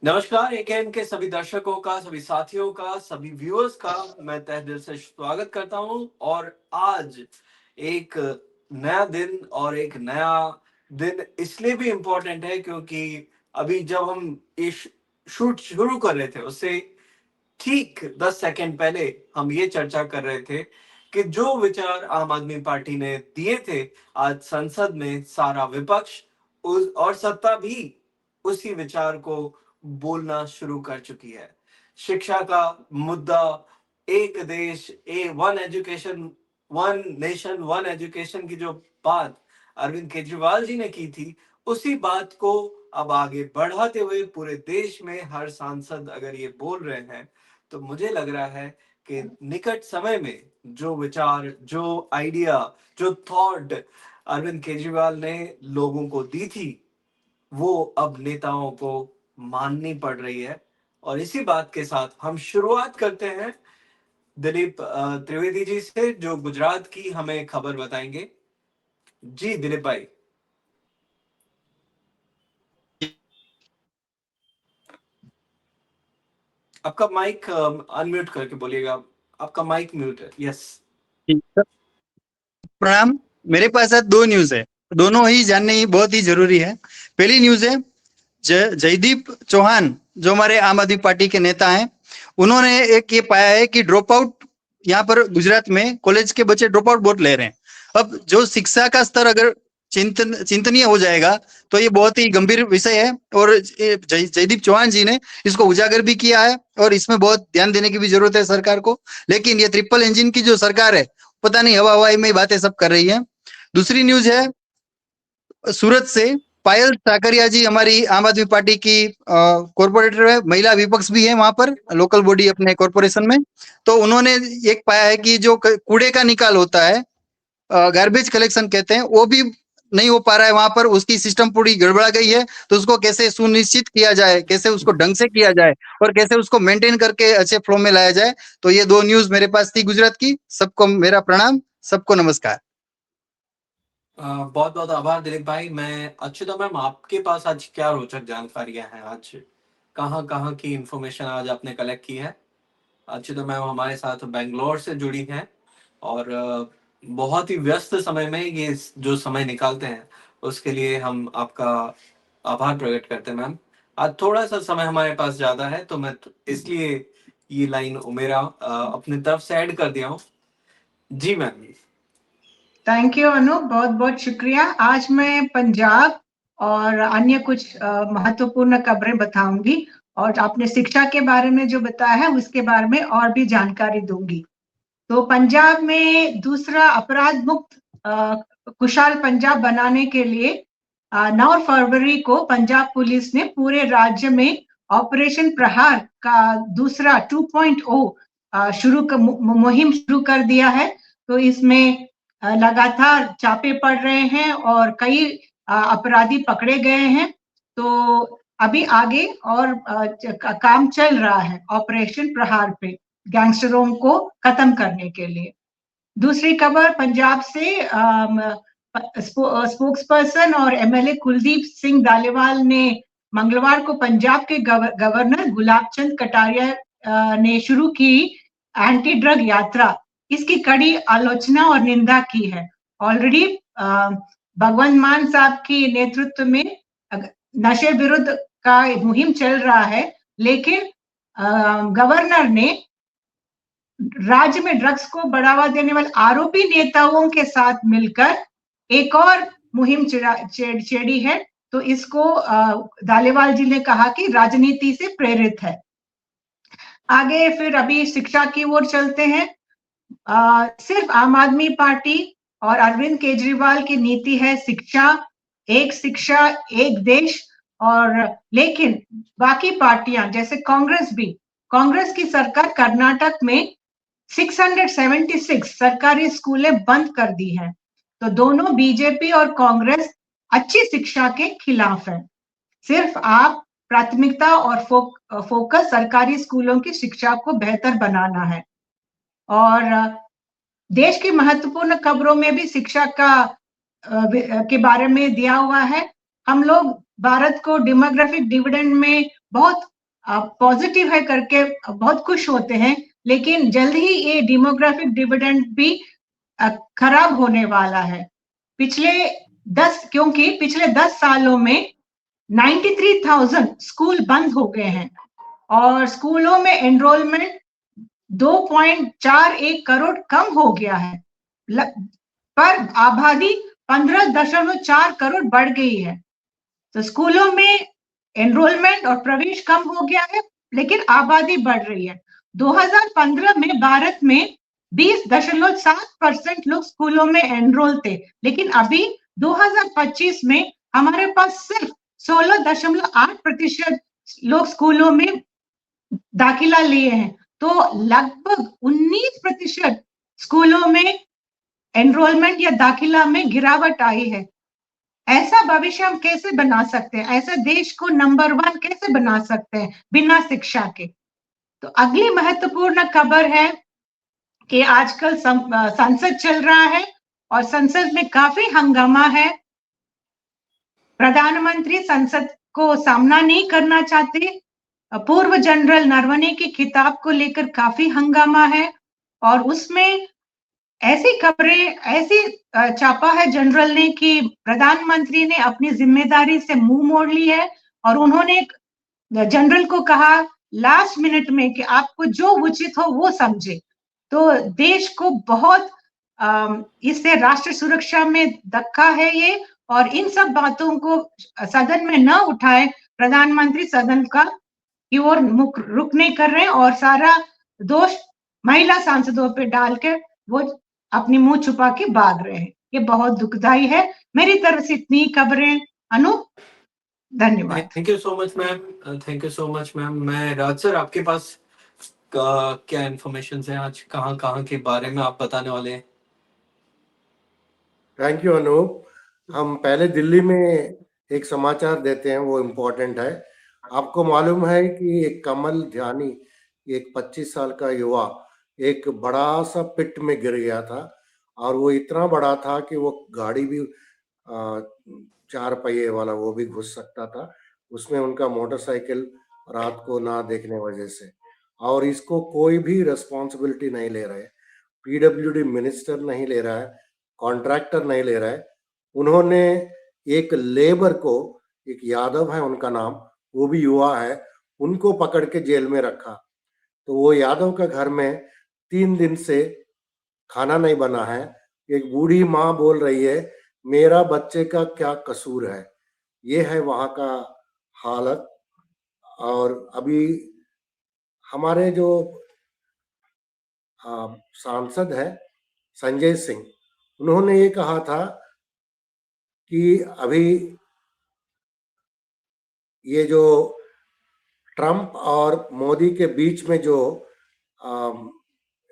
नमस्कार एकेएन के सभी दर्शकों का, सभी साथियों का, सभी व्यूअर्स का मैं तहे दिल से स्वागत करता हूं। और आज एक नया दिन और एक नया दिन इसलिए भी इम्पोर्टेंट है क्योंकि अभी जब हम इस शूट शुरू कर रहे थे उससे ठीक 10 सेकंड पहले हम ये चर्चा कर रहे थे कि जो विचार आम आदमी पार्टी ने दिए थे, आज संसद में सारा विपक्ष उस और सत्ता भी उसी विचार को बोलना शुरू कर चुकी है। शिक्षा का मुद्दा, एक देश ए one education, one nation one education की जो बात अरविंद केजरीवाल जी ने की थी, उसी बात को अब आगे बढ़ाते हुए पूरे देश में हर सांसद अगर ये बोल रहे हैं, तो मुझे लग रहा है कि निकट समय में जो विचार, जो आइडिया, जो थॉट अरविंद केजरीवाल ने लोगों को दी थी, वो अब नेताओं को माननी पड़ रही है। और इसी बात के साथ हम शुरुआत करते हैं दिलीप त्रिवेदी जी से, जो गुजरात की हमें खबर बताएंगे। जी दिलीप भाई, आपका माइक अनम्यूट करके बोलिएगा। आपका माइक म्यूट है। यस। प्रणाम। मेरे पास आज दो न्यूज है, दोनों ही जानने बहुत ही जरूरी है। पहली न्यूज है जयदीप चौहान, जो हमारे आम आदमी पार्टी के नेता हैं, उन्होंने एक ये पाया है कि ड्रॉप आउट यहाँ पर गुजरात में कॉलेज के बच्चे ड्रॉप आउट बहुत ले रहे हैं। अब जो शिक्षा का स्तर अगर चिंतनीय हो जाएगा तो ये बहुत ही गंभीर विषय है, और जयदीप चौहान जी ने इसको उजागर भी किया है और इसमें बहुत ध्यान देने की भी जरूरत है सरकार को। लेकिन ये ट्रिपल इंजन की जो सरकार है, पता नहीं हवा हवाई में बातें सब कर रही है। दूसरी न्यूज है सूरत से, पायल साकरिया जी हमारी आम आदमी पार्टी की कॉर्पोरेटर है, महिला विपक्ष भी है वहां पर लोकल बॉडी अपने कॉर्पोरेशन में। तो उन्होंने एक पाया है कि जो कूड़े का निकाल होता है, गार्बेज कलेक्शन कहते हैं, वो भी नहीं हो पा रहा है वहां पर, उसकी सिस्टम पूरी गड़बड़ा गई है। तो उसको कैसे सुनिश्चित किया जाए, कैसे उसको ढंग से किया जाए और कैसे उसको मेंटेन करके अच्छे फ्लो में लाया जाए। तो ये दो न्यूज मेरे पास थी गुजरात की। सबको मेरा प्रणाम, सबको नमस्कार। बहुत बहुत आभार दिलीप भाई। मैं अच्युता मैम, आपके पास आज क्या रोचक जानकारियां हैं? आज कहाँ कहाँ की इंफॉर्मेशन आज आपने कलेक्ट की है? अच्युता मैम हमारे साथ बेंगलोर से जुड़ी हैं और बहुत ही व्यस्त समय में ये जो समय निकालते हैं, उसके लिए हम आपका आभार प्रकट करते हैं मैम। आज थोड़ा सा समय हमारे पास ज्यादा है, तो मैं इसलिए ये लाइन मेरा अपनी तरफ से ऐड कर दिया हूँ। जी मैम। थैंक यू अनु, बहुत बहुत शुक्रिया। आज मैं पंजाब और अन्य कुछ महत्वपूर्ण खबरें बताऊंगी, और आपने शिक्षा के बारे में जो बताया है उसके बारे में और भी जानकारी दूंगी। तो पंजाब में दूसरा अपराध मुक्त खुशहाल पंजाब बनाने के लिए 9 फरवरी को पंजाब पुलिस ने पूरे राज्य में ऑपरेशन प्रहार का दूसरा 2.0 मुहिम शुरू कर दिया है। तो इसमें लगातार छापे पड़ रहे हैं और कई अपराधी पकड़े गए हैं। तो अभी आगे और काम चल रहा है ऑपरेशन प्रहार पे, गैंगस्टरों को खत्म करने के लिए। दूसरी खबर पंजाब से, स्पोक्स पर्सन और एमएलए कुलदीप सिंह धालीवाल ने मंगलवार को पंजाब के गवर्नर गुलाब चंद कटारिया ने शुरू की एंटी ड्रग यात्रा, इसकी कड़ी आलोचना और निंदा की है। ऑलरेडी भगवंत मान साहब के नेतृत्व में नशे विरुद्ध का मुहिम चल रहा है, लेकिन गवर्नर ने राज्य में ड्रग्स को बढ़ावा देने वाले आरोपी नेताओं के साथ मिलकर एक और मुहिम छेड़ी है। तो इसको धालीवाल जी ने कहा कि राजनीति से प्रेरित है। आगे फिर अभी शिक्षा की ओर चलते हैं। सिर्फ आम आदमी पार्टी और अरविंद केजरीवाल की नीति है शिक्षा एक देश, और लेकिन बाकी पार्टियां जैसे कांग्रेस की सरकार कर्नाटक में 676 सरकारी स्कूलें बंद कर दी हैं। तो दोनों बीजेपी और कांग्रेस अच्छी शिक्षा के खिलाफ है। सिर्फ आप प्राथमिकता और फोकस सरकारी स्कूलों की शिक्षा को बेहतर बनाना है। और देश की महत्वपूर्ण खबरों में भी शिक्षा के बारे में दिया हुआ है। हम लोग भारत को डेमोग्राफिक डिविडेंड में बहुत पॉजिटिव है करके बहुत खुश होते हैं, लेकिन जल्द ही ये डेमोग्राफिक डिविडेंड भी खराब होने वाला है। क्योंकि पिछले 10 सालों में 93,000 स्कूल बंद हो गए हैं और स्कूलों में एनरोलमेंट 2.41 करोड़ कम हो गया है, पर आबादी 15.4 करोड़ बढ़ गई है। तो स्कूलों में एनरोलमेंट और प्रवेश कम हो गया है, लेकिन आबादी बढ़ रही है। 2015 में भारत में 20.7% लोग स्कूलों में एनरोल थे, लेकिन अभी 2025 में हमारे पास सिर्फ 16.8% लोग स्कूलों में दाखिला लिए हैं। तो लगभग 19% स्कूलों में एनरोलमेंट या दाखिला में गिरावट आई है। ऐसा भविष्य हम कैसे बना सकते हैं? ऐसे देश को नंबर 1 कैसे बना सकते हैं बिना शिक्षा के? तो अगली महत्वपूर्ण खबर है कि आजकल संसद चल रहा है और संसद में काफी हंगामा है। प्रधानमंत्री संसद को सामना नहीं करना चाहते। पूर्व जनरल नरवणे के खिताब को लेकर काफी हंगामा है और उसमें ऐसी खबरें ऐसी छापा है जनरल ने कि प्रधानमंत्री ने अपनी जिम्मेदारी से मुंह मोड़ ली है और उन्होंने जनरल को कहा लास्ट मिनट में कि आपको जो उचित हो वो समझे। तो देश को बहुत इससे राष्ट्र सुरक्षा में धक्का है ये, और इन सब बातों को सदन में न उठाए प्रधानमंत्री सदन का की ओर रुख नहीं कर रहे हैं और सारा दोष महिला सांसदों पे डालकर वो अपनी मुंह छुपा के भाग रहे हैं। ये बहुत दुखदाई है। मेरी तरफ से इतनी खबरें। अनु, धन्यवाद। Thank you so much ma'am, thank you so much ma'am. मैं राज सर, आपके पास क्या इन्फॉर्मेशन है आज, कहाँ कहाँ के बारे में आप बताने वाले हैं? Thank you Anup. हम पहले दिल्ली में एक समाचार देते हैं, वो इम्पोर्टेंट है। आपको मालूम है कि एक कमल ध्यानी, एक 25 साल का युवा एक बड़ा सा पिट में गिर गया था और वो इतना बड़ा था कि वो गाड़ी भी 4 पहिए वाला वो भी घुस सकता था उसमें। उनका मोटरसाइकिल रात को ना देखने वजह से, और इसको कोई भी रिस्पॉन्सिबिलिटी नहीं ले रहे। पीडब्ल्यूडी मिनिस्टर नहीं ले रहा है, कॉन्ट्रैक्टर नहीं ले रहा है। उन्होंने एक लेबर को, एक यादव है उनका नाम, वो भी युवा है, उनको पकड़ के जेल में रखा। तो वो यादव का घर में 3 दिन से खाना नहीं बना है। एक बूढ़ी माँ बोल रही है मेरा बच्चे का क्या कसूर है। ये है वहाँ का हालत। और अभी हमारे जो सांसद है संजय सिंह, उन्होंने ये कहा था कि अभी ये जो ट्रंप और मोदी के बीच में जो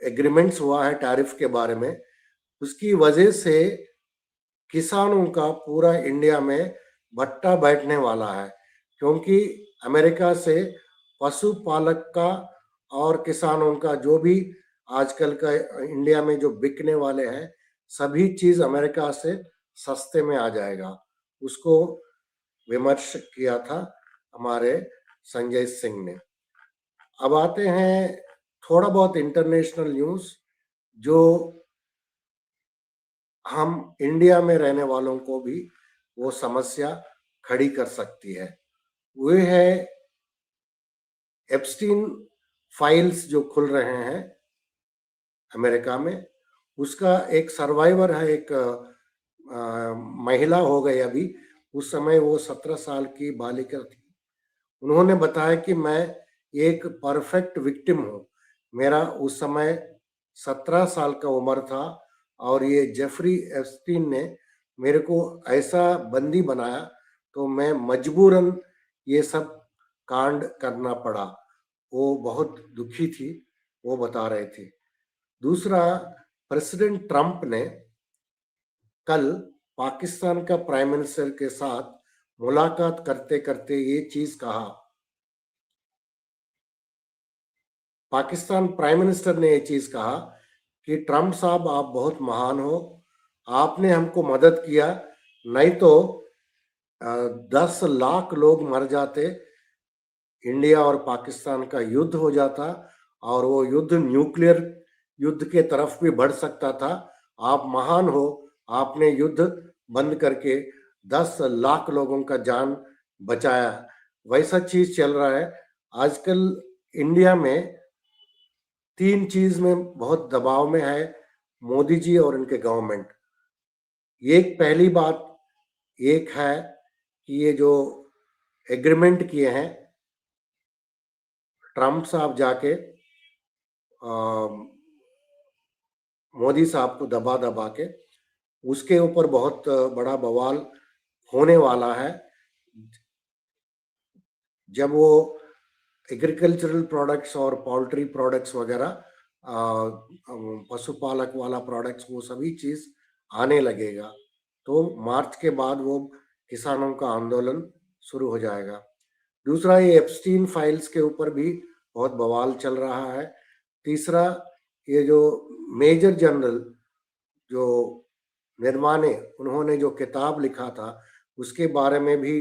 एग्रीमेंट्स हुआ है टैरिफ के बारे में, उसकी वजह से किसानों का पूरा इंडिया में भट्टा बैठने वाला है। क्योंकि अमेरिका से पशुपालक का और किसानों का जो भी आजकल का इंडिया में जो बिकने वाले हैं, सभी चीज अमेरिका से सस्ते में आ जाएगा। उसको विमर्श किया था हमारे संजय सिंह ने। अब आते हैं थोड़ा बहुत इंटरनेशनल न्यूज जो हम इंडिया में रहने वालों को भी वो समस्या खड़ी कर सकती है। वो है एप्स्टीन फाइल्स जो खुल रहे हैं अमेरिका में। उसका एक सर्वाइवर है, एक महिला हो गई अभी, उस समय वो 17 साल की बालिका थी। उन्होंने बताया कि मैं एक परफेक्ट विक्टिम हूँ। मेरा उस समय 17 साल का उम्र था और ये जेफरी एप्स्टीन ने मेरे को ऐसा बंदी बनाया, तो मैं मजबूरन ये सब कांड करना पड़ा। वो बहुत दुखी थी, वो बता रहे थे। दूसरा, प्रेसिडेंट ट्रंप ने कल पाकिस्तान का प्राइम मिनिस्टर के साथ मुलाकात करते करते ये चीज कहा। पाकिस्तान प्राइम मिनिस्टर ने ये चीज कहा कि ट्रंप साहब आप बहुत महान हो, आपने हमको मदद किया, नहीं तो 10 लाख लोग मर जाते इंडिया और पाकिस्तान का युद्ध हो जाता और वो युद्ध न्यूक्लियर युद्ध के तरफ भी बढ़ सकता था। आप महान हो, आपने युद्ध बंद करके 10 लाख लोगों का जान बचाया। वैसा चीज चल रहा है आजकल इंडिया में। 3 चीज में बहुत दबाव में है मोदी जी और इनके गवर्नमेंट। एक पहली बात एक है कि ये जो एग्रीमेंट किए हैं ट्रम्प साहब जाके मोदी साहब को दबा दबा के, उसके ऊपर बहुत बड़ा बवाल होने वाला है। जब वो एग्रीकल्चरल प्रोडक्ट्स और पोल्ट्री प्रोडक्ट्स वगैरह पशुपालक वाला प्रोडक्ट्स वो सभी चीज आने लगेगा तो मार्च के बाद वो किसानों का आंदोलन शुरू हो जाएगा। दूसरा, ये एप्स्टीन फाइल्स के ऊपर भी बहुत बवाल चल रहा है। तीसरा, ये जो मेजर जनरल जो निर्माणे उन्होंने जो किताब लिखा था उसके बारे में भी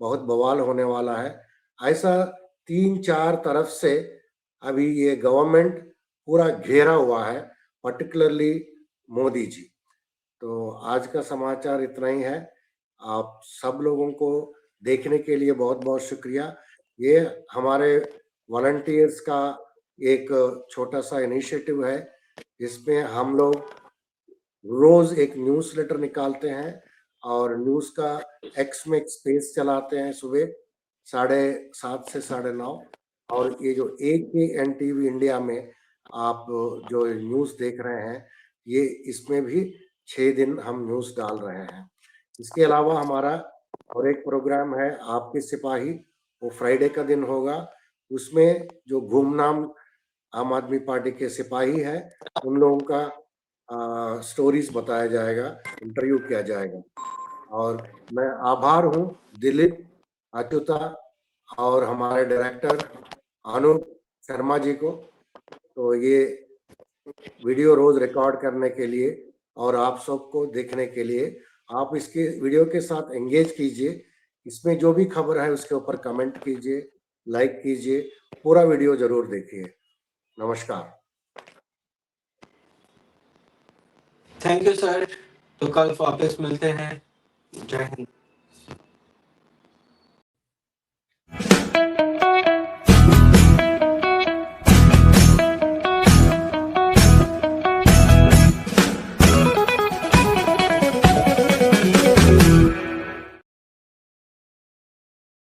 बहुत बवाल होने वाला है। ऐसा 3-4 तरफ से अभी ये गवर्नमेंट पूरा घेरा हुआ है, पर्टिकुलरली मोदी जी। तो आज का समाचार इतना ही है। आप सब लोगों को देखने के लिए बहुत बहुत शुक्रिया। ये हमारे वॉलंटियर्स का एक छोटा सा इनिशिएटिव है जिसमें हम लोग रोज एक न्यूज़लेटर निकालते हैं और न्यूज़ का एक्स में एक स्पेस चलाते हैं सुबह 7:30 से 9:30। और ये जो AKN-TV इंडिया में आप जो न्यूज़ देख रहे हैं ये इसमें भी 6 दिन हम न्यूज़ डाल रहे हैं। इसके अलावा हमारा और एक प्रोग्राम है आपके सिपाही, वो फ्राइडे का दिन होगा। उसमें जो गुमनाम आम आदमी पार्टी के सिपाही है उन लोगों का स्टोरीज बताया जाएगा, इंटरव्यू किया जाएगा। और मैं आभार हूँ दिलीप अच्युता और हमारे डायरेक्टर अनूप शर्मा जी को, तो ये वीडियो रोज रिकॉर्ड करने के लिए और आप सबको देखने के लिए। आप इसके वीडियो के साथ एंगेज कीजिए, इसमें जो भी खबर है उसके ऊपर कमेंट कीजिए, लाइक कीजिए, पूरा वीडियो जरूर देखिए। नमस्कार। Thank you sir. तो कल वापस मिलते हैं। जय हिंद।